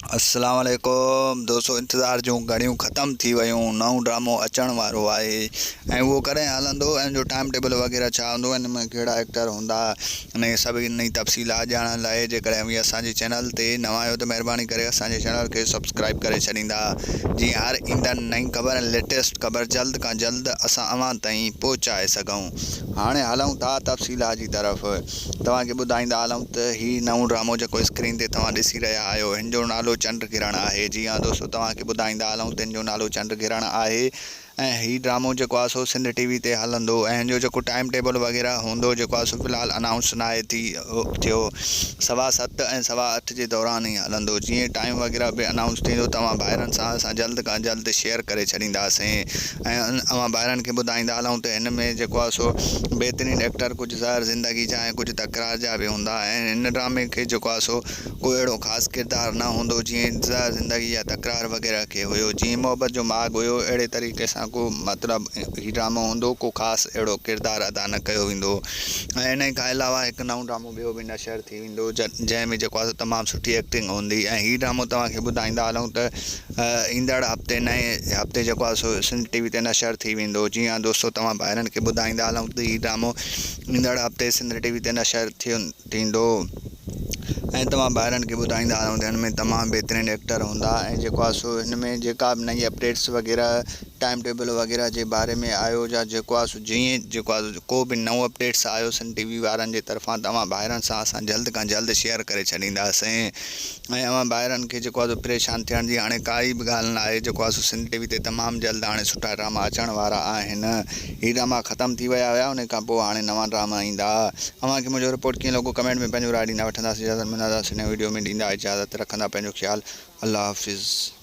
अस्सलाम वालेकुम दोस्तों, इंतज़ार जूं घड़ियूं ख़त्म थी वयूं। नओं ड्रामो अचण वारो आहे ऐं उहो कॾहिं हलंदो ऐं जो टाइम टेबल वग़ैरह छा हूंदो, हिन में कहिड़ा एक्टर हूंदा, हिन सभी नई तफ़सीलात ॼाणण लाइ जेकॾहिं बि असांजे चैनल ते नवां आहियो त महिरबानी करे असांजे चैनल खे सब्सक्राइब करे छॾींदा, जीअं हर ईंदड़ नई ख़बर लेटेस्ट ख़बर जल्द खां जल्द असां अव्हां ताईं पहुचाए सघूं। हाणे हलूं था तफ़सीलात जी तरफ़। तव्हांखे ॿुधाईंदा हलूं त हीउ नओं ड्रामो जेको स्क्रीन ते तव्हां ॾिसी रहिया आहियो, हिन जो नालो चंड किरण आहे। जी हाँ दोस्तों, तव्हांखे ॿुधाईंदा हलूं त हिन जो नालो चंड किरण आहे ऐं हीउ ड्रामो जेको आहे सो सिंध टीवी ते हलंदो ऐं हिन जो जेको टाइम टेबल वग़ैरह हूंदो जेको आहे सो फ़िलहालु अनाउंस न आहे थियो 7:15 ऐं 8:15 जे दौरान ई हलंदो। जीअं टाइम वग़ैरह बि अनाउंस थींदो तव्हां ॿाहिरनि सां असां जल्द खां जल्द शेयर करे छॾींदासीं ऐं अव्हां ॿाहिरनि खे ॿुधाईंदा हलूं त हिन में जेको आहे सो बहितरीनु एक्टर कुझु ज़हर ज़िंदगी जा ऐं कुझु तकरार जा बि हूंदा ऐं हिन ड्रामे खे जेको आहे सो कोई अहिड़ो ख़ासि किरदारु न हूंदो जीअं ज़हर ज़िंदगी या तकरार वग़ैरह खे हुयो। जीअं मोहबत जो माॻु हुयो, अहिड़े तरीक़े सां को मतिलबु हीउ ड्रामो हूंदो, को ख़ासि अहिड़ो किरदारु अदा न कयो वेंदो ऐं इन खां अलावा हिकु नओं ड्रामो ॿियो बि नशर थी वेंदो जंहिंमें जेको आहे तमामु सुठी एक्टिंग हूंदी ऐं हीउ ड्रामो तव्हांखे ॿुधाईंदा हलूं त ईंदड़ हफ़्ते नए हफ़्ते जेको आहे सो सिंध टीवी ते नशर थी वेंदो। जी हाँ दोस्तों, तव्हां ॿाहिरनि खे ॿुधाईंदा हलूं त हीउ ड्रामो ईंदड़ हफ़्ते सिंध टीवी ते नशर थींदो ऐं तव्हां ॿाहिरनि खे ॿुधाईंदा हलूं त हिन में तमामु बहितरीनु एक्टर हूंदा ऐं जेको आहे सो हिन में जेका बि नई अपडेट्स वग़ैरह टाइम टेबल वग़ैरह जे बारे में आयो या जेको आहे सो जीअं जेको आहे को बि नओं अपडेट्स आयो सिंध टीवी वारनि जे तरफ़ां तव्हां ॿाहिरनि सां असां जल्द खां जल्द शेयर करे छॾींदासीं ऐं अव्हां ॿाहिरनि खे जेको आहे सो परेशान थियण जी हाणे काई बि ॻाल्हि न आहे। जेको आहे सो सिंध टीवी ते तमामु जल्द हाणे सुठा ड्रामा अचण वारा आहिनि। हीउ ड्रामा ख़तमु थी विया हुया, उन खां पोइ हाणे नवां ड्रामा ईंदा। अव्हांखे मुंहिंजो रिपोर्ट कीअं लॻो कमेंट में पंहिंजो राय ॾींदा। वठंदासीं इजाज़त, मिलंदासीं नए वीडियो में, ॾींदा इजाज़त, रखंदा पंहिंजो ख़्यालु। अल्लाह हाफ़िज़।